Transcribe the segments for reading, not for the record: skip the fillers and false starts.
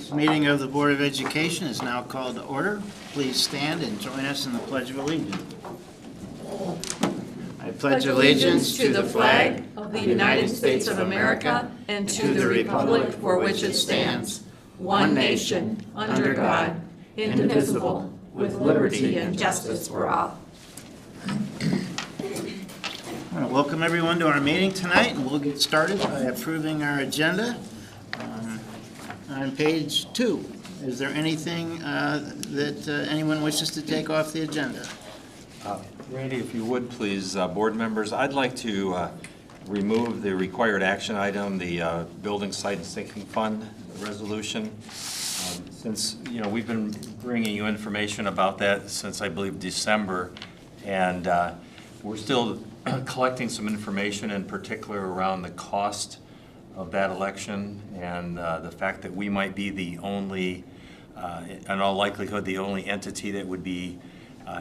This meeting of the Board of Education is now called to order. Please stand and join us in the Pledge of Allegiance. I pledge allegiance to the flag of the United States of America and to the republic for which it stands, one nation, under God, indivisible, with liberty and justice for all. I want to welcome everyone to our meeting tonight, and we'll get started by approving our agenda. On page 2, is there anything that anyone wishes to take off the agenda? Randy, if you would please, board members, I'd like to remove the required action item, the building site and sinking fund resolution. Since, we've been bringing you information about that since, I believe, December, and we're still collecting some information in particular around the cost of that election and the fact that we might be the only, in all likelihood, the only entity that would be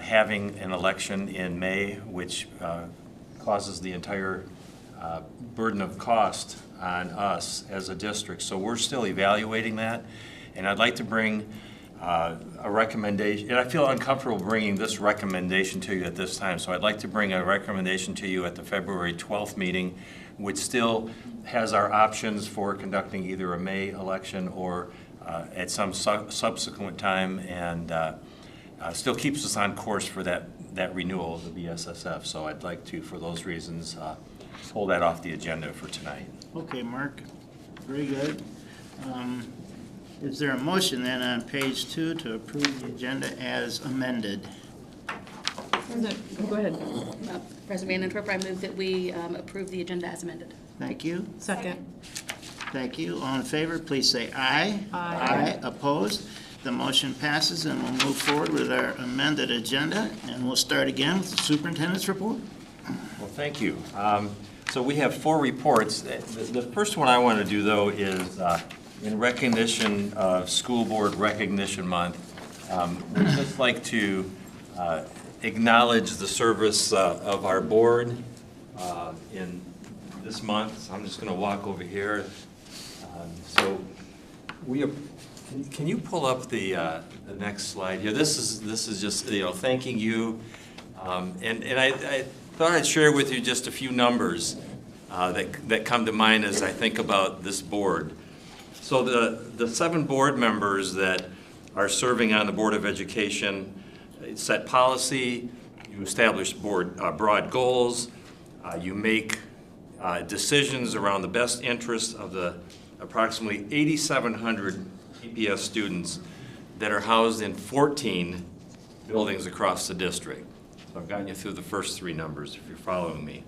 having an election in May, which causes the entire burden of cost on us as a district. So we're still evaluating that, and I'd like to bring a recommendation, and I feel uncomfortable bringing this recommendation to you at this time, so I'd like to bring a recommendation to you at the February 12th meeting, which still has our options for conducting either a May election or at some subsequent time, and still keeps us on course for that renewal of the BSSF. So I'd like to, for those reasons, pull that off the agenda for tonight. Okay, Mark, very good. Is there a motion then on page 2 to approve the agenda as amended? Go ahead. President Van Antwerp, I move that we approve the agenda as amended. Thank you. Second. Thank you. All in favor, please say aye. Aye. Opposed? The motion passes, and we'll move forward with our amended agenda, and we'll start again with the superintendent's report. Well, thank you. So we have 4 reports. The first one I want to do, though, is in recognition of School Board Recognition Month. We'd just like to acknowledge the service of our board in this month. So I'm just going to walk over here. So we have. Can you pull up the next slide here? This is just thanking you, and I thought I'd share with you just a few numbers that come to mind as I think about this board. So the 7 board members that are serving on the Board of Education set policy, you establish broad goals, you make decisions around the best interests of the approximately 8,700 EPS students that are housed in 14 buildings across the district. So I've gotten you through the first 3 numbers if you're following me.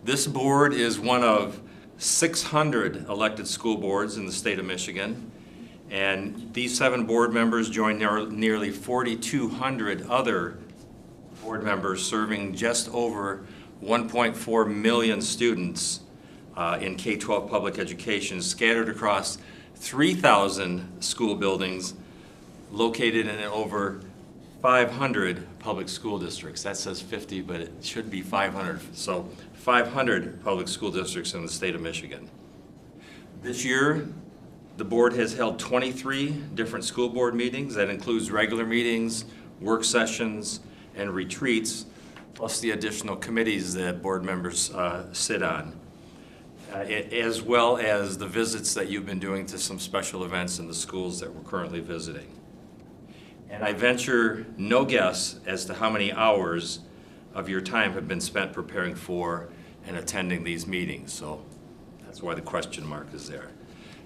This board is one of 600 elected school boards in the state of Michigan, and these 7 board members join nearly 4,200 other board members serving just over 1.4 million students in K-12 public education scattered across 3,000 school buildings located in over 500 public school districts. That says 50, but it should be 500. So 500 public school districts in the state of Michigan. This year, the board has held 23 different school board meetings. That includes regular meetings, work sessions, and retreats, plus the additional committees that board members sit on, as well as the visits that you've been doing to some special events in the schools that we're currently visiting. And I venture no guess as to how many hours of your time have been spent preparing for and attending these meetings. So that's why the question mark is there.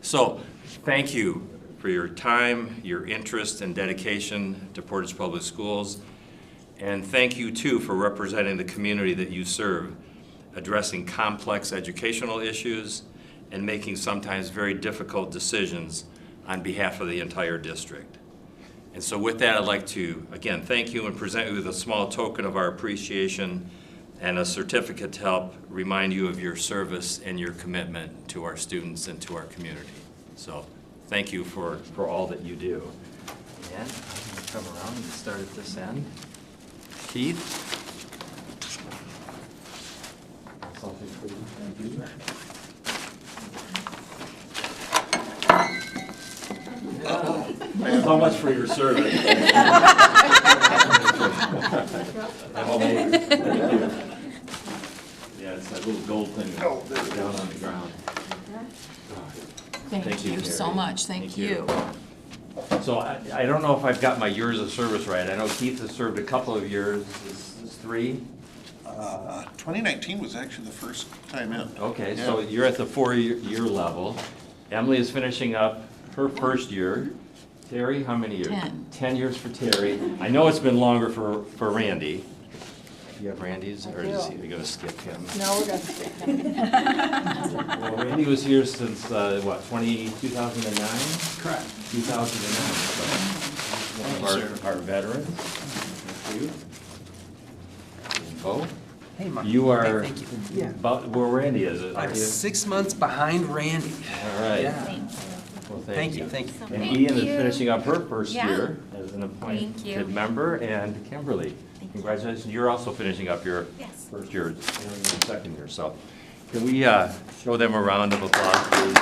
So thank you for your time, your interest and dedication to Portage Public Schools. And thank you too for representing the community that you serve, addressing complex educational issues and making sometimes very difficult decisions on behalf of the entire district. And so with that, I'd like to, again, thank you and present you with a small token of our appreciation and a certificate to help remind you of your service and your commitment to our students and to our community. So thank you for all that you do. And I'm going to come around and start at this end. Keith? Something for you. Thank you. So much for your service. I'm amazed. Thank you. Yeah, it's that little gold thing down on the ground. Thank you so Terry. much, thank you. So I don't know if I've got my years of service right. I know Keith has served a couple of years. Is this 3? 2019 was actually the first time in. Okay, Yeah. so you're at the 4-year level. Emily is finishing up her first year. Terry, how many years? 10. 10 years for Terry. I know it's been longer for Randy. Do you have Randy's, or is he going to skip him? No, we're going to skip him. Well, Randy was here since, 2009? Correct. 2009, so one of our veterans. Thank you. And Bo? Hey, Mark. You are Hey, thank you. Yeah. about where Randy is, aren't I'm you? 6 months behind Randy. All right. Yeah. Well, Thank you, thank you. And Thank Ian is you. finishing up her first Yeah. year as an Thank you. appointed member, and Kimberly, congratulations, you're also finishing up your Yes. first year, entering your second year, so can we show them a round of applause, please?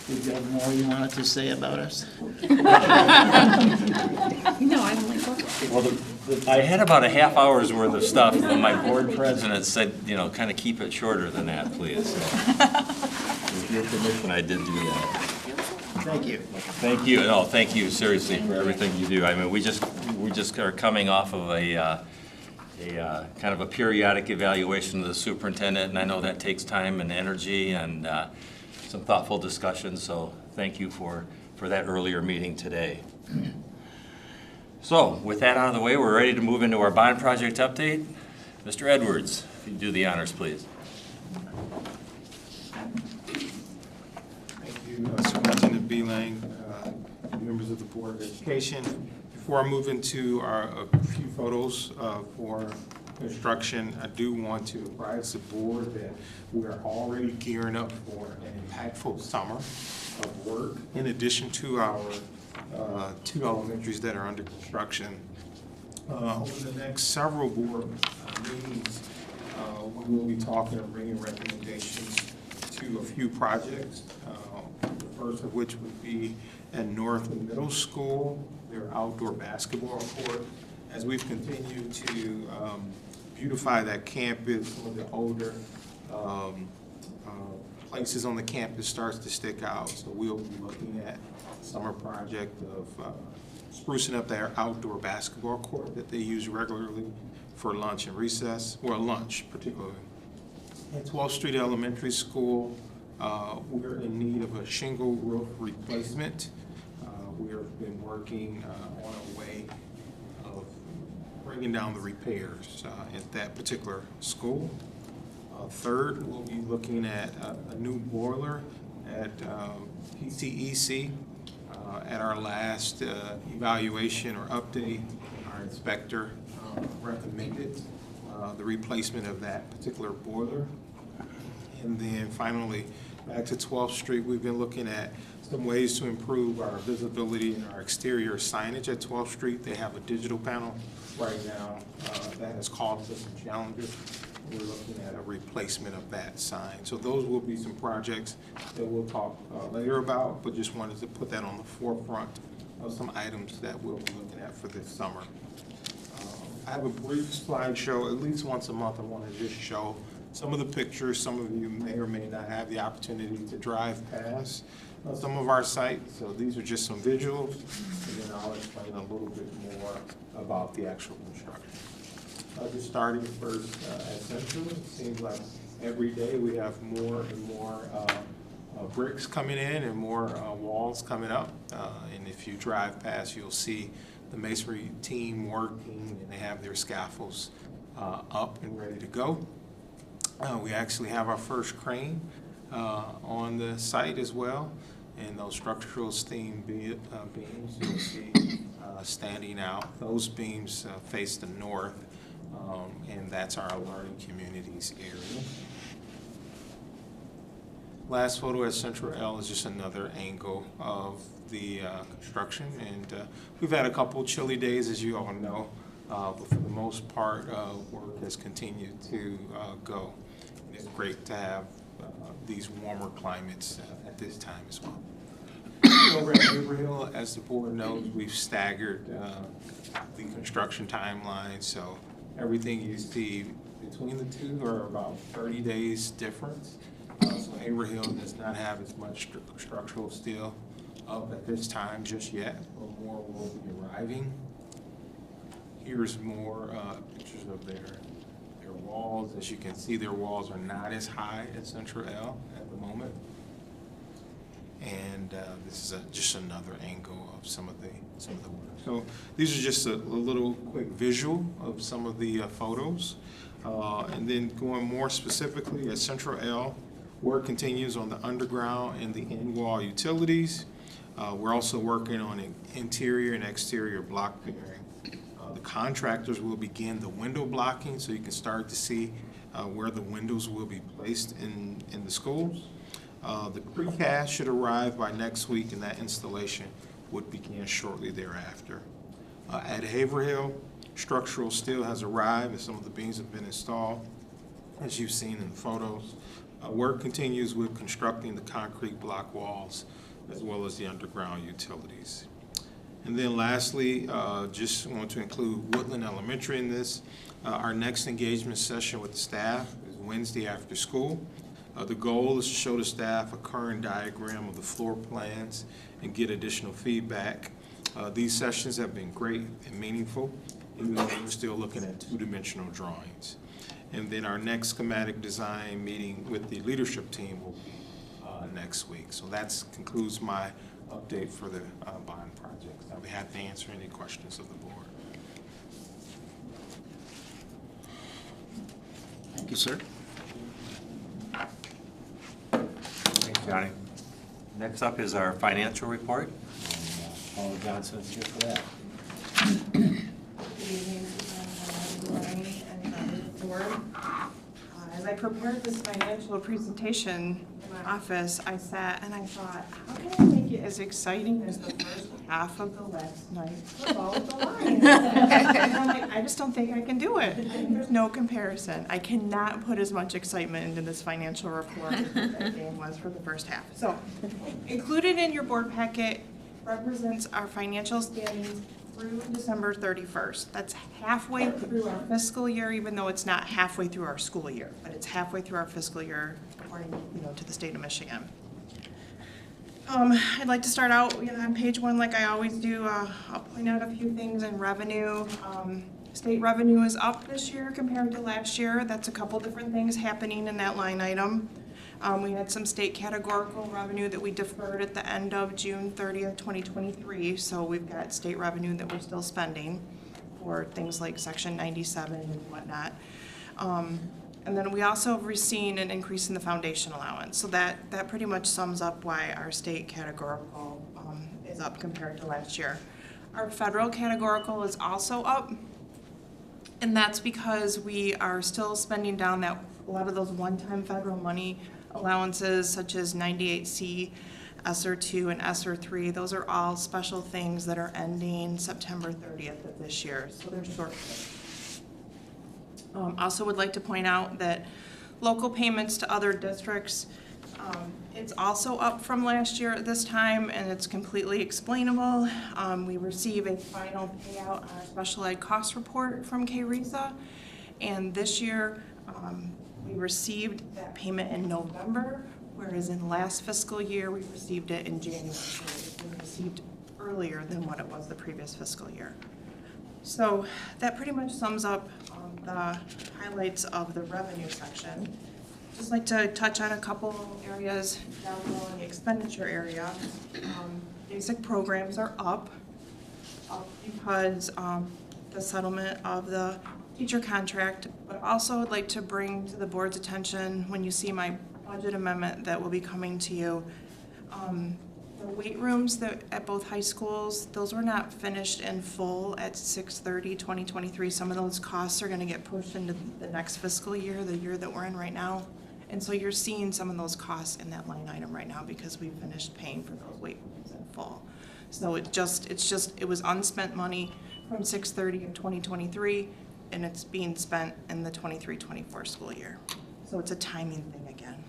Did you have more you wanted to say about us? No, I'm like, Well, I had about a half hour's worth of stuff, and my board president said, kind of keep it shorter than that, please. So, with your permission, I did do that. Thank you. Thank you, no, thank you seriously for everything you do. I mean, we just are coming off of a kind of a periodic evaluation of the superintendent, and I know that takes time and energy and some thoughtful discussions, so thank you for that earlier meeting today. So, with that out of the way, we're ready to move into our bond project update. Mr. Edwards, if you do the honors, please. Thank you, Superintendent Beelang, members of the Board of Education. Before I move into a few photos for construction, I do want to advise the board that we are already gearing up for an impactful summer of work, in addition to our 2 elementaries that are under construction. Over the next several board meetings, we will be talking and bringing recommendations to a few projects. The first of which would be at North Middle School, their outdoor basketball court. As we've continued to beautify that campus, some of the older places on the campus starts to stick out. So we'll be looking at a summer project of sprucing up their outdoor basketball court that they use regularly for lunch and recess, or lunch particularly. At 12th Street Elementary School, we're in need of a shingle roof replacement. We have been working on a way of bringing down the repairs at that particular school. Third, we'll be looking at a new boiler at PCEC. At our last evaluation or update, our inspector recommended the replacement of that particular boiler. And then finally, back to 12th Street, we've been looking at some ways to improve our visibility and our exterior signage at 12th Street. They have a digital panel right now that has caused us some challenges. We're looking at a replacement of that sign. So those will be some projects that we'll talk later about, but just wanted to put that on the forefront of some items that we'll be looking at for this summer. I have a brief slideshow. At least once a month I want to just show some of the pictures. Some of you may or may not have the opportunity to drive past some of our sites. So these are just some visuals, and then I'll explain a little bit more about the actual construction. Just starting first at Central, it seems like every day we have more and more bricks coming in and more walls coming up. And if you drive past, you'll see the masonry team working, and they have their scaffolds up and ready to go. We actually have our first crane on the site as well, and those structural steam beams you'll see standing out. Those beams face the north, and that's our learning communities area. Last photo at Central L is just another angle of the construction, and we've had a couple chilly days, as you all know. But for the most part, work has continued to go. And it's great to have these warmer climates at this time as well. Over at Haverhill, as the board knows, we've staggered the construction timeline, so everything you see between the two are about 30 days difference. So Haverhill does not have as much structural steel up at this time just yet, but more will be arriving. Here's more pictures of their walls. As you can see, their walls are not as high at Central L at the moment. And this is just another angle of some of the work. So these are just a little quick visual of some of the photos. And then going more specifically at Central L, work continues on the underground and the in-wall utilities. We're also working on an interior and exterior block pairing. The contractors will begin the window blocking, so you can start to see where the windows will be placed in the schools. The precast should arrive by next week, and that installation would begin shortly thereafter. At Haverhill, structural steel has arrived and some of the beams have been installed, as you've seen in the photos. Work continues with constructing the concrete block walls as well as the underground utilities. And then lastly, just want to include Woodland Elementary in this. Our next engagement session with the staff is Wednesday after school. The goal is to show the staff a current diagram of the floor plans and get additional feedback. These sessions have been great and meaningful, even though we're still looking at two-dimensional drawings. And then our next schematic design meeting with the leadership team will be next week. So that concludes my update for the bond projects. I'll be happy to answer any questions of the board. Thank you, sir. Thanks, Johnny. Next up is our financial report. And, Paula Johnson is here for that. Good evening, Superintendent and members of the board. As I prepared this financial presentation in my office, I sat and I thought, how can I make it as exciting as the first half of the last night about the Lions? And I'm like, I just don't think I can do it. There's no comparison. I cannot put as much excitement into this financial report as that game was for the first half. So, included in your board packet represents our financial standings through December 31st. That's halfway through our fiscal year, even though it's not halfway through our school year, but it's halfway through our fiscal year, according, to the state of Michigan. I'd like to start out on page 1, like I always do. I'll point out a few things in revenue. State revenue is up this year compared to last year. That's a couple different things happening in that line item. We had some state categorical revenue that we deferred at the end of June 30th, 2023. So we've got state revenue that we're still spending for things like Section 97 and whatnot. And then we also have seen an increase in the foundation allowance. So that pretty much sums up why our state categorical is up compared to last year. Our federal categorical is also up. And that's because we are still spending down a lot of those one-time federal money allowances such as 98C, ESSER 2, and ESSER 3. Those are all special things that are ending September 30th of this year, so they're short. Also would like to point out that local payments to other districts, it's also up from last year at this time, and it's completely explainable. We receive a final payout on our special ed cost report from KRESA, and this year we received that payment in November, whereas in last fiscal year we received it in January. So it's been received earlier than what it was the previous fiscal year. So that pretty much sums up the highlights of the revenue section. Just like to touch on a couple areas down below in the expenditure area. Basic programs are up because the settlement of the teacher contract, but also I'd like to bring to the board's attention when you see my budget amendment that will be coming to you. The weight rooms that at both high schools, those were not finished in full at 6/30/2023. Some of those costs are going to get pushed into the next fiscal year, the year that we're in right now. And so you're seeing some of those costs in that line item right now because we finished paying for those weight rooms in full. So it was unspent money from 6/30 in 2023, and it's being spent in the 23-24 school year. So it's a timing thing again.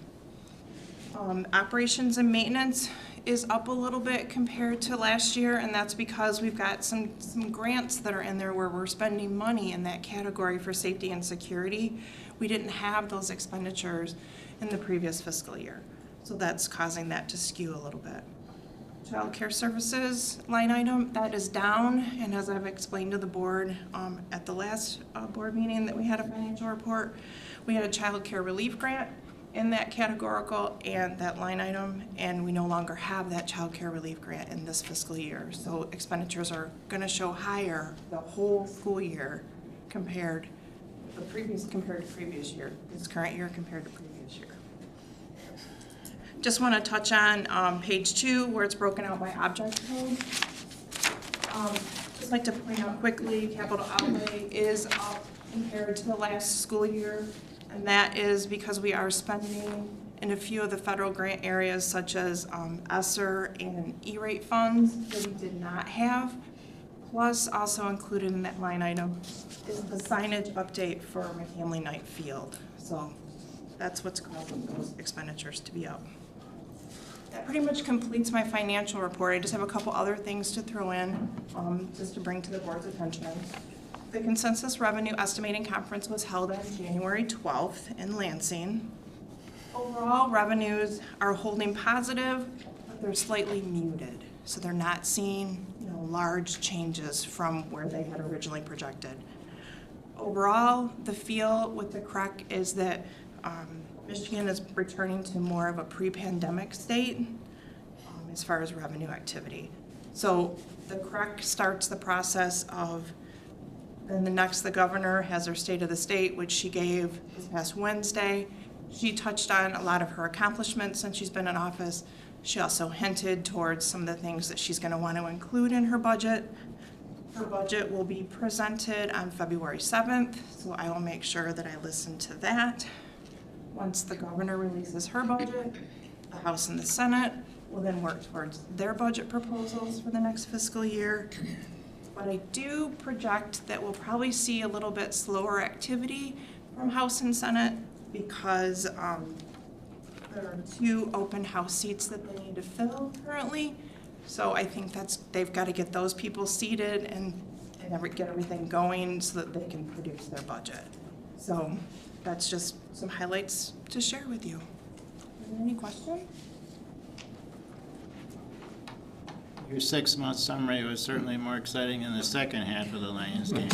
Operations and maintenance is up a little bit compared to last year, and that's because we've got some grants that are in there where we're spending money in that category for safety and security. We didn't have those expenditures in the previous fiscal year, so that's causing that to skew a little bit. Child care services line item, that is down, and as I've explained to the board at the last board meeting that we had a financial report, we had a child care relief grant in that categorical and that line item, and we no longer have that child care relief grant in this fiscal year. So expenditures are gonna show higher the whole school year compared to previous year, this current year compared to previous year. Just wanna touch on page 2 where it's broken out by object code. Just like to point out quickly, capital outlay is up compared to the last school year. And that is because we are spending in a few of the federal grant areas such as ESSER and E-rate funds that we did not have. Plus, also included in that line item is the signage update for McCamley Knight Field. So that's what's causing those expenditures to be up. That pretty much completes my financial report. I just have a couple other things to throw in just to bring to the board's attention. The consensus revenue estimating conference was held on January 12th in Lansing. Overall, revenues are holding positive, but they're slightly muted. So they're not seeing, large changes from where they had originally projected. Overall, the feel with the CREC is that Michigan is returning to more of a pre-pandemic state as far as revenue activity. So the CREC starts the process of then the governor has her State of the State, which she gave this past Wednesday. She touched on a lot of her accomplishments since she's been in office. She also hinted towards some of the things that she's going to want to include in her budget. Her budget will be presented on February 7th, so I will make sure that I listen to that. Once the governor releases her budget, the House and the Senate will then work towards their budget proposals for the next fiscal year. But I do project that we'll probably see a little bit slower activity from House and Senate because there are 2 open House seats that they need to fill currently. So I think they've got to get those people seated and get everything going so that they can produce their budget. So that's just some highlights to share with you. Any questions? Your 6-month summary was certainly more exciting than the second half of the Lions game.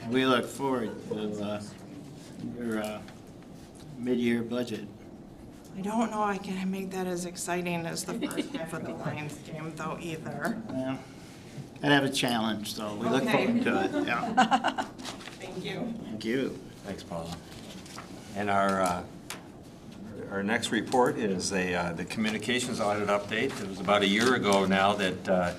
We look forward to your mid-year budget. I don't know I can make that as exciting as the first half of the Lions game though either. Well, gotta have a challenge, so we look Okay. forward to it. Yeah. Thank you. Thank you. Thanks, Paula. And our next report is the communications audit update. It was about a year ago now that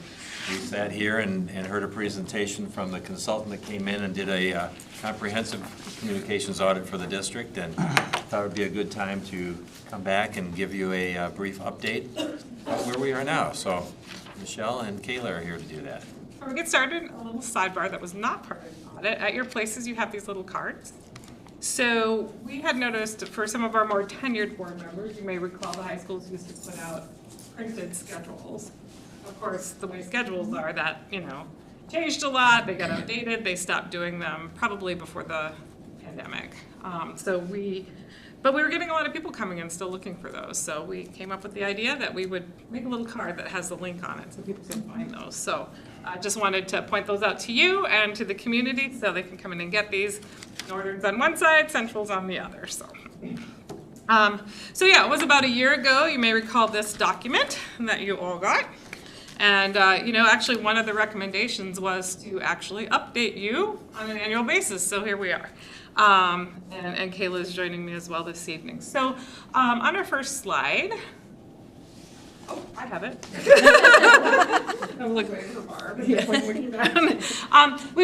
we sat here and heard a presentation from the consultant that came in and did a comprehensive communications audit for the district, and thought it would be a good time to come back and give you a brief update about where we are now. So Michelle and Kayla are here to do that. Before we get started, a little sidebar that was not part of the audit. At your places, you have these little cards. So we had noticed for some of our more tenured board members, you may recall the high schools used to put out printed schedules. Of course, the way schedules are that, changed a lot, they got outdated, they stopped doing them probably before the pandemic. But we were getting a lot of people coming in still looking for those. So we came up with the idea that we would make a little card that has the link on it so people can find those. So I just wanted to point those out to you and to the community so they can come in and get these. Northern's on one side, Central's on the other. So yeah, it was about a year ago. You may recall this document that you all got. And, actually one of the recommendations was to actually update you on an annual basis. So here we are. And Kayla is joining me as well this evening. So on our first slide, oh, I have it. I'm looking for Barb. We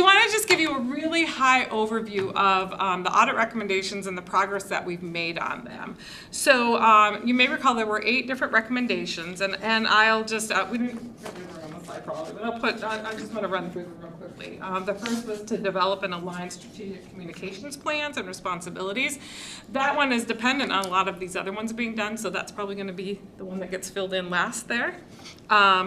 want to just give you a really high overview of the audit recommendations and the progress that we've made on them. So you may recall there were 8 different recommendations, and I'll just, we didn't put them on the slide probably, but I just want to run through them real quickly. The first was to develop and align strategic communications plans and responsibilities. That one is dependent on a lot of these other ones being done, so that's probably going to be the one that gets filled in last there.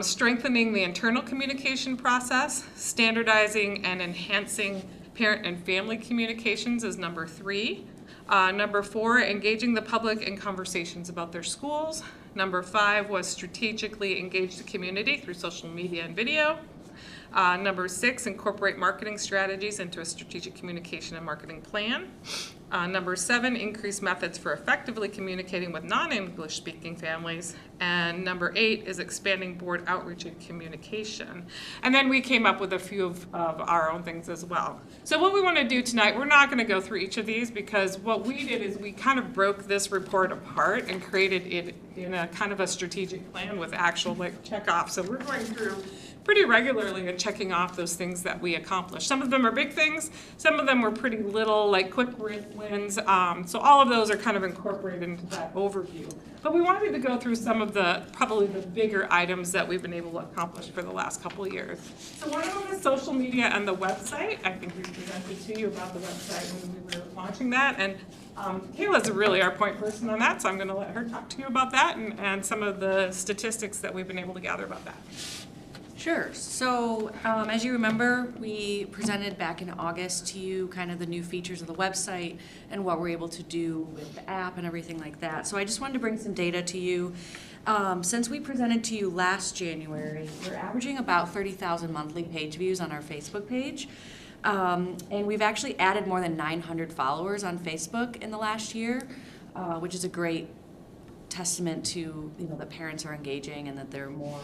Strengthening the internal communication process, standardizing and enhancing parent and family communications is number 3. Number 4, engaging the public in conversations about their schools. Number 5 was strategically engage the community through social media and video. Number 6, incorporate marketing strategies into a strategic communication and marketing plan. Number 7, increase methods for effectively communicating with non-English speaking families. And number 8 is expanding board outreach and communication. And then we came up with a few of our own things as well. So what we want to do tonight, we're not going to go through each of these because what we did is we kind of broke this report apart and created it in a kind of a strategic plan with actual like check-offs. So we're going through pretty regularly and checking off those things that we accomplished. Some of them are big things, some of them were pretty little, like quick wins. So all of those are kind of incorporated into that overview. But we wanted to go through some of the, probably the bigger items that we've been able to accomplish for the last couple of years. So one of them is social media and the website. I think we presented to you about the website when we were launching that. And Kayla's really our point person on that, so I'm gonna let her talk to you about that and some of the statistics that we've been able to gather about that. Sure. So as you remember, we presented back in August to you kind of the new features of the website and what we're able to do with the app and everything like that. So I just wanted to bring some data to you. Since we presented to you last January, we're averaging about 30,000 monthly page views on our Facebook page. And we've actually added more than 900 followers on Facebook in the last year, which is a great testament to that parents are engaging and that they're more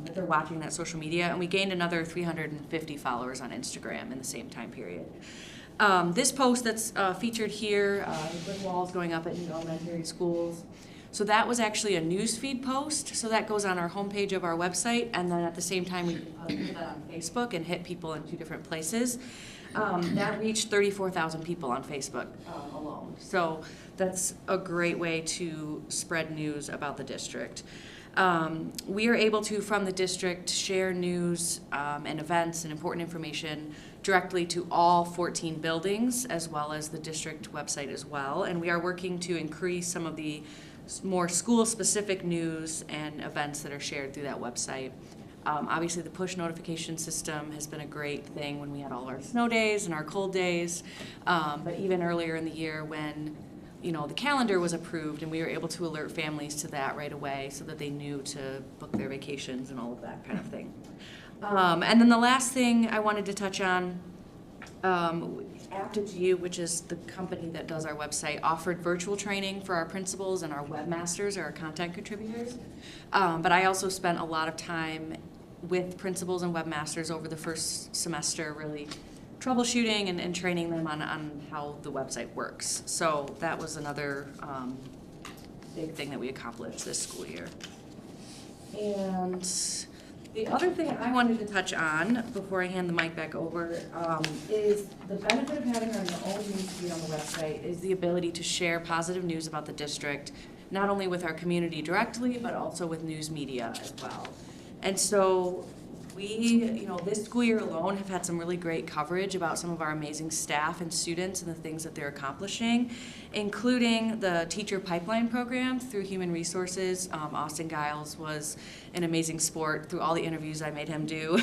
that they're watching that social media. And we gained another 350 followers on Instagram in the same time period. This post that's featured here, brick walls going up at new elementary schools. So that was actually a newsfeed post. So that goes on our homepage of our website, and then at the same time we put that on Facebook and hit people in 2 different places. That reached 34,000 people on Facebook alone. So that's a great way to spread news about the district. We are able to, from the district, share news and events and important information directly to all 14 buildings, as well as the district website as well. And we are working to increase some of the more school-specific news and events that are shared through that website. Obviously, the push notification system has been a great thing when we had all our snow days and our cold days, but even earlier in the year when the calendar was approved and we were able to alert families to that right away so that they knew to book their vacations and all of that kind of thing. And then the last thing I wanted to touch on, Aptitude, which is the company that does our website, offered virtual training for our principals and our webmasters or our content contributors. But I also spent a lot of time with principals and webmasters over the first semester, really troubleshooting and training them on how the website works. So that was another big thing that we accomplished this school year. And the other thing I wanted to touch on before I hand the mic back over is the benefit of having our own news feed on the website is the ability to share positive news about the district, not only with our community directly, but also with news media as well. And so we, this school year alone have had some really great coverage about some of our amazing staff and students and the things that they're accomplishing, including the teacher pipeline program through Human Resources. Austin Giles was an amazing sport through all the interviews I made him do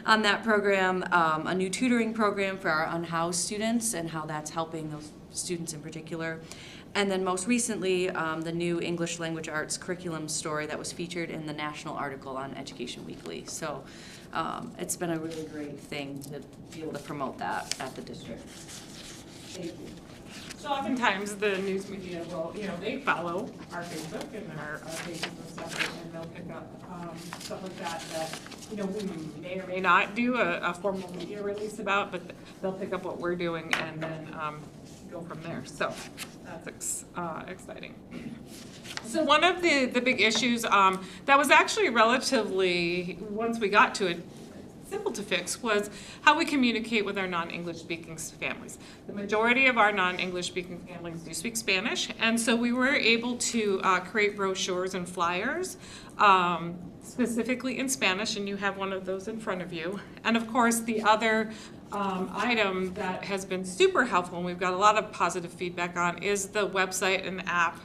on that program. A new tutoring program for our unhoused students and how that's helping those students in particular. And then most recently, the new English Language Arts curriculum story that was featured in the national article on Education Weekly. So it's been a really great thing to be able to promote that at the district. Thank you. So oftentimes the news media will, they follow our Facebook and our pages and stuff, and they'll pick up stuff like that we may or may not do a formal media release about, but they'll pick up what we're doing and then go from there. So that's exciting. So one of the big issues that was actually relatively, once we got to it, simple to fix, was how we communicate with our non-English speaking families. The majority of our non-English speaking families do speak Spanish, and so we were able to create brochures and flyers specifically in Spanish, and you have one of those in front of you. And of course, the other item that has been super helpful, and we've got a lot of positive feedback on, is the website and app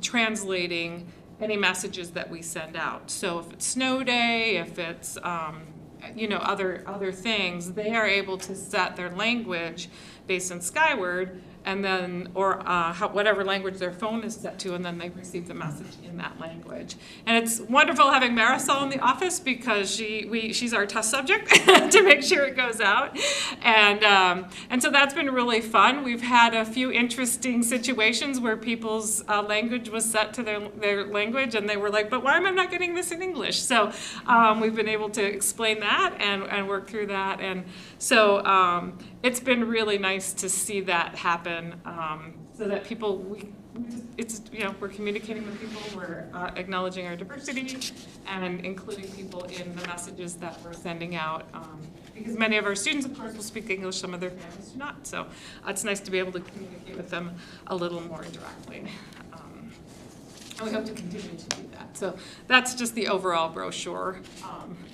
translating any messages that we send out. So if it's snow day, if it's other things, they are able to set their language based on Skyward, and then, or whatever language their phone is set to, and then they receive the message in that language. And it's wonderful having Marisol in the office because she's our test subject to make sure it goes out. And so that's been really fun. We've had a few interesting situations where people's language was set to their language, and they were like, but why am I not getting this in English? So we've been able to explain that and work through that. And so it's been really nice to see that happen, so that people, we're communicating with people, we're acknowledging our diversity, and including people in the messages that we're sending out. Because many of our students, of course, will speak English, some of their families do not. So it's nice to be able to communicate with them a little more directly. And we hope to continue to do that. So that's just the overall brochure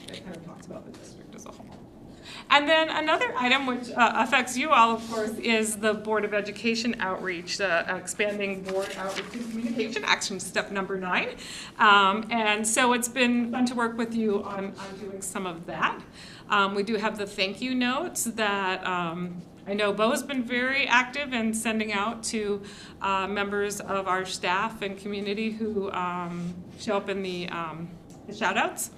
that kind of talks about the district as a whole. And then another item which affects you all, of course, is the Board of Education outreach, expanding board outreach and communication, action step number 9. And so it's been fun to work with you on doing some of that. We do have the thank you notes that I know Bo's been very active in sending out to members of our staff and community who show up in the shout outs.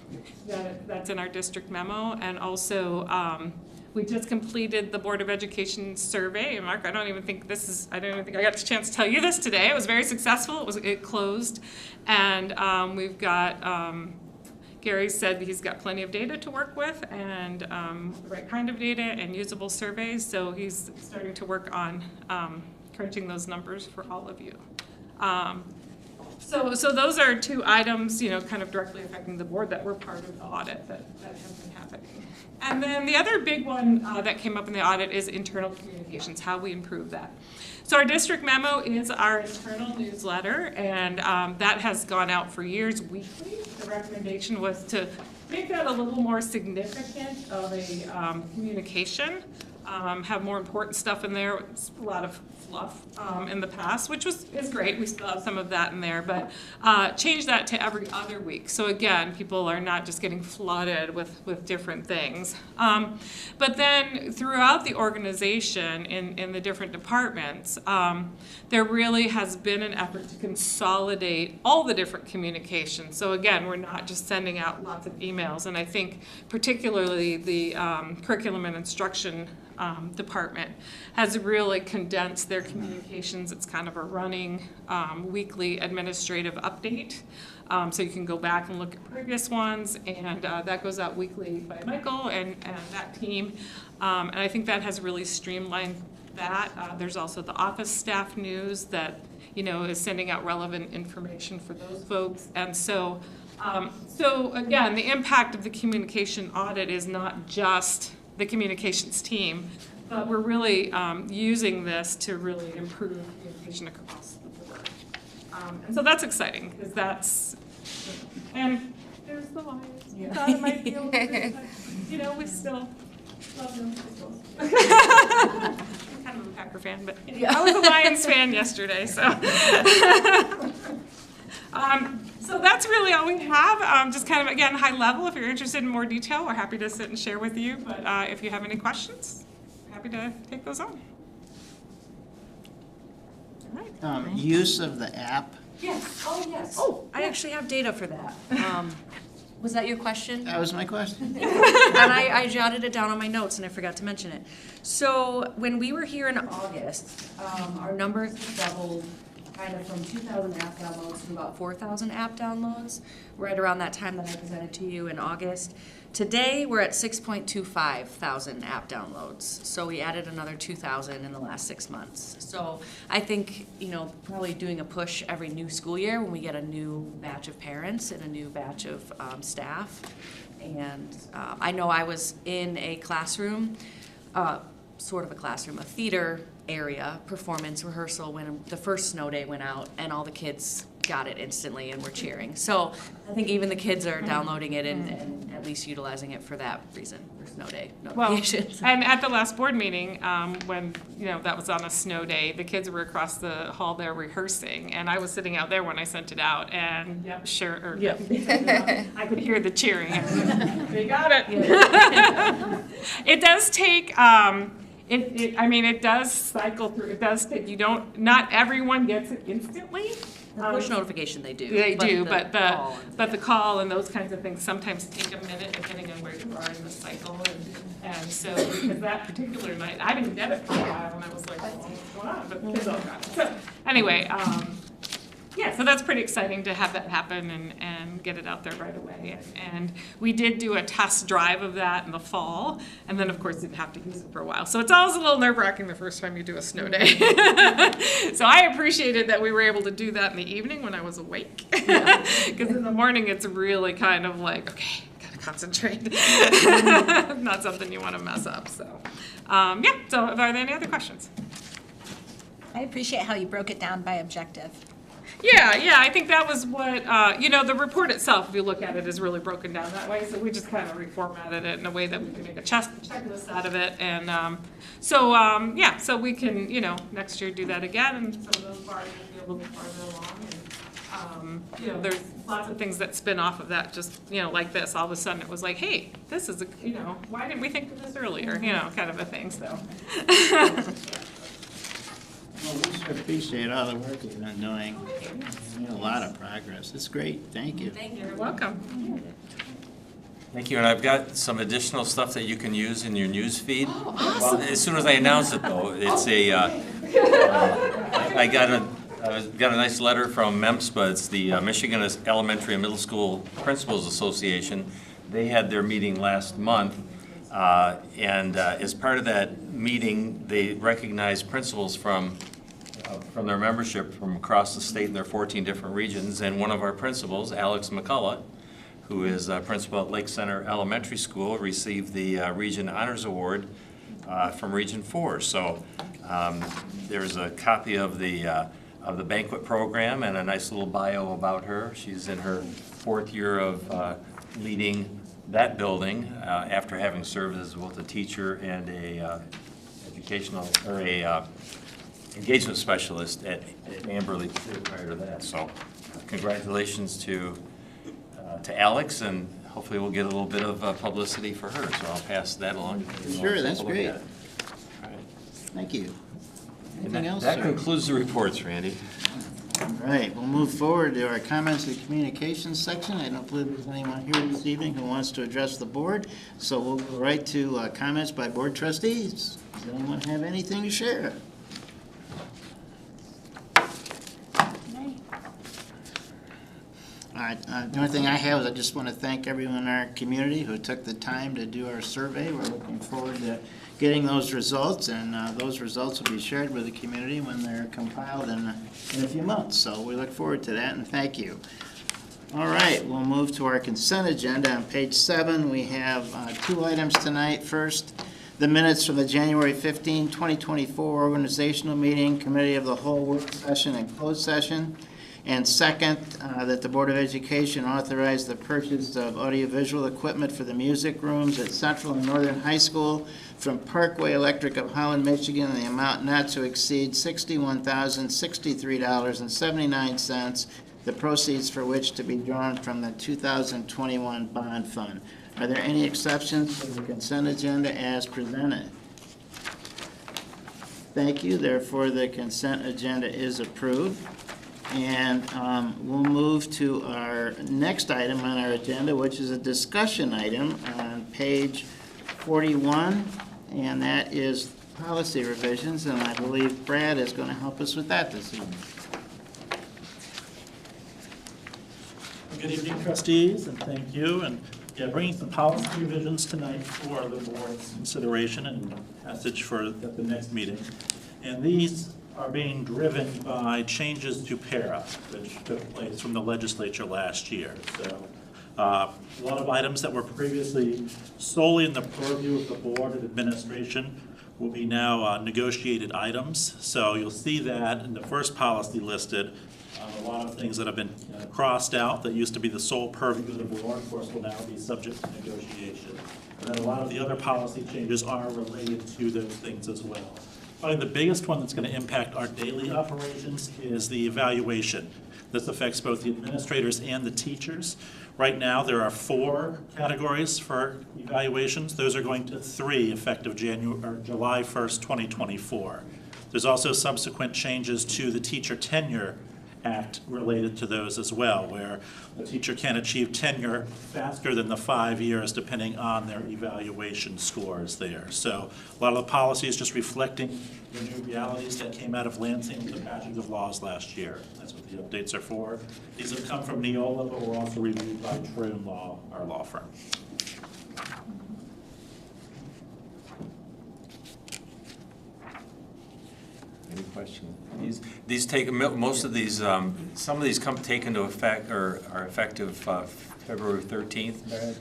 That's in our district memo. And also we just completed the Board of Education survey. And Mark, I don't even think I got the chance to tell you this today. It was very successful. It closed. And we've got, Gary said he's got plenty of data to work with, and the right kind of data and usable surveys. So he's starting to work on crunching those numbers for all of you. So those are 2 items, kind of directly affecting the board that were part of the audit that have been happening. And then the other big one that came up in the audit is internal communications, how we improve that. So our district memo is our internal newsletter, and that has gone out for years weekly. The recommendation was to make that a little more significant of a communication, have more important stuff in there. It's a lot of fluff in the past, which is great. We still have some of that in there, but change that to every other week. So again, people are not just getting flooded with different things. But then throughout the organization, in the different departments, there really has been an effort to consolidate all the different communications. So again, we're not just sending out lots of emails, and I think particularly the curriculum and instruction department has really condensed their communications. It's kind of a running weekly administrative update. So you can go back and look at previous ones, and that goes out weekly by Michael and that team. And I think that has really streamlined that. There's also the office staff news that is sending out relevant information for those folks. And so again, the impact of the communication audit is not just the communications team, but we're really using this to really improve communication across the board. And so that's exciting, because and there's the Lions. Yeah. Thought it might be a little bit, but, we still love them. I'm kind of a Packer fan, but I was a Lions fan yesterday, so. So that's really all we have. Just kind of, again, high level. If you're interested in more detail, we're happy to sit and share with you. But if you have any questions, happy to take those on. All right. Use of the app. Yes. Oh, yes. Oh, I actually have data for that. Was that your question? That was my question. And I jotted it down on my notes, and I forgot to mention it. So when we were here in August, our numbers doubled kind of from 2,000 app downloads to about 4,000 app downloads, right around that time that I presented to you in August. Today, we're at 6.25 thousand app downloads, so we added another 2,000 in the last 6 months. So I think, probably doing a push every new school year when we get a new batch of parents and a new batch of staff. And I know I was in a classroom, sort of a classroom, a theater area performance rehearsal when the first snow day went out, and all the kids got it instantly and were cheering. So I think even the kids are downloading it and at least utilizing it for that reason, for snow day Well, notifications. and at the last board meeting, when, that was on a snow day, the kids were across the hall there rehearsing, and I was sitting out there when I sent it out, and I could hear the cheering. They got it. It does take, it does cycle through, it does take, not everyone gets it instantly. The push notification they do. They do, but call the call and those kinds of things sometimes take a minute depending on where you are in the cycle. And so, because that particular night, I didn't get it for a while, and I was like, what's going on? But the kids all got it. So anyway, so that's pretty exciting to have that happen and get it out there right away. And we did do a test drive of that in the fall, and then, of course, didn't have to use it for a while. So it's always a little nerve-wracking the first time you do a snow day. So I appreciated that we were able to do that in the evening when I was awake. Because in the morning, it's really kind of like, okay, gotta concentrate. Not something you want to mess up. So, so are there any other questions? I appreciate how you broke it down by objective. Yeah, I think that was what, the report itself, if you look at it, is really broken down that way. So we just kind of reformatted it in a way that we can make a checklist out of it. And so we can, next year do that again. And some of those bars will be a little bit farther along. And, there's lots of things that spin off of that, just, like this. All of a sudden it was like, hey, this is, why didn't we think of this earlier? Kind of a thing, so. Well, we should appreciate all the work you've been doing. You made a lot of progress. It's great. Thank you. Thank you. You're welcome. Thank you, and I've got some additional stuff that you can use in your news feed. Oh, awesome. Well, as soon as I announce it, though, it's I got a nice letter from MEMSPA. It's the Michigan Elementary and Middle School Principals Association. They had their meeting last month, and as part of that meeting, they recognized principals from their membership from across the state in their 14 different regions, and one of our principals, Alex McCullough, who is a principal at Lake Center Elementary School, received the Region Honors Award from Region 4. So there's a copy of the banquet program and a nice little bio about her. She's in her 4th year of leading that building after having served as both a teacher and a engagement specialist at Amberley prior to that. So congratulations to Alex, and hopefully we'll get a little bit of publicity for her. So I'll pass that along. Sure, that's great. All right. Thank you. And Anything else, that sir? concludes the reports, Randy. All right, we'll move forward to our comments and communications section. I don't believe there's anyone here this evening who wants to address the board, so we'll go right to comments by board trustees. Does anyone have anything to share? All right, the only thing I have is I just want to thank everyone in our community who took the time to do our survey. We're looking forward to getting those results, and those results will be shared with the community when they're compiled in a few months. So we look forward to that, and thank you. All right, we'll move to our consent agenda. On page 7, we have 2 items tonight. First, the minutes from the January 15, 2024 organizational meeting, committee of the whole work session and closed session. And second, that the Board of Education authorize the purchase of audiovisual equipment for the music rooms at Central and Northern High School from Parkway Electric of Holland, Michigan, in the amount not to exceed $61,063.79, the proceeds for which to be drawn from the 2021 bond fund. Are there any exceptions to the consent agenda as presented? Thank you. Therefore, the consent agenda is approved. And we'll move to our next item on our agenda, which is a discussion item on page 41, and that is policy revisions, and I believe Brad is going to help us with that this evening. Good evening, trustees, and thank you. And yeah, bringing some policy revisions tonight for the board's consideration and passage for at the next meeting. And these are being driven by changes to para, which took place from the legislature last year. So a lot of items that were previously solely in the purview of the board and administration will be now negotiated items. So you'll see that in the first policy listed. A lot of things that have been crossed out that used to be the sole purview of the board, of course, will now be subject to negotiation. And then a lot of the other policy changes are related to those things as well. Probably the biggest one that's going to impact our daily operations is the evaluation. This affects both the administrators and the teachers. Right now, there are 4 categories for evaluations. Those are going to 3 effective July 1st, 2024. There's also subsequent changes to the Teacher Tenure Act related to those as well, where a teacher can achieve tenure faster than the 5 years depending on their evaluation scores there. So a lot of the policy is just reflecting the new realities that came out of Lansing with the passage of laws last year. That's what the updates are for. These have come from Neola, but were also reviewed by Troon Law, our law firm. Any questions? These take, most of these, some of these take into effect, or are effective February 13th, Brad?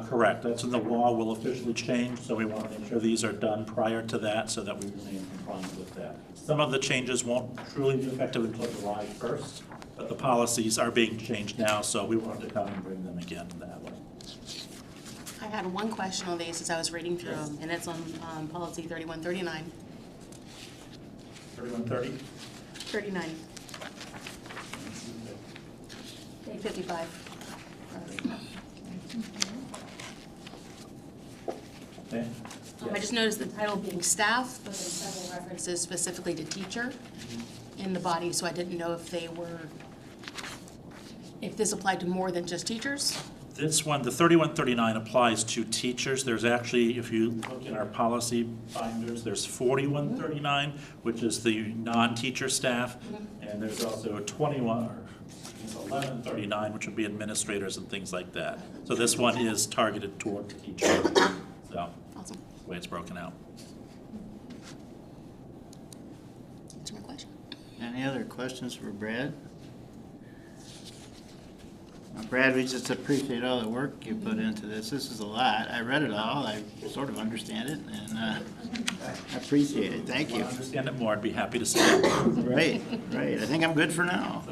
Correct. That's when the law will officially change, so we want to make sure these are done prior to that so that we remain compliant with that. Some of the changes won't truly be effective until July 1st, but the policies are being changed now, so we wanted to come and bring them again that way. I had one question on these as I was reading through them, and it's on policy 3139. 3130? 39. Page 55. Okay. I just noticed the title being staff, but there's several references specifically to teacher in the body, so I didn't know if they were, if this applied to more than just teachers. This one, the 3139 applies to teachers. There's actually, if you look in our policy binders, there's 4139, which is the non-teacher staff, and there's also a 1139, which would be administrators and things like that. So this one is targeted toward teachers. So Awesome. that's the way it's broken out. Answer my question. Any other questions for Brad? Brad, we just appreciate all the work you put into this. This is a lot. I read it all. I sort of understand it, and I appreciate it. Thank If you. I understand it more, I'd be happy to say it. Great, great. I think I'm good for now.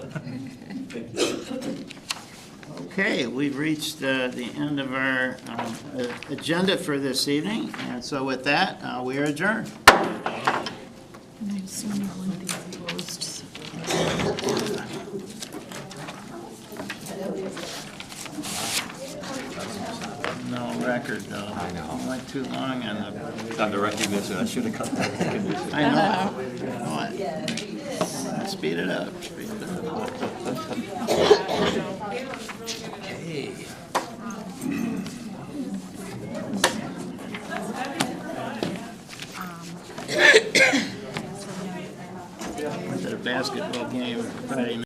Okay, we've reached the end of our agenda for this evening, and so with that, we are adjourned. No record, though. I know. Went too long on the... It's on the recognition, I should have cut that recognition. I know. You know what? Speed it up, speed it up. Hey. Went to the basketball game Friday night.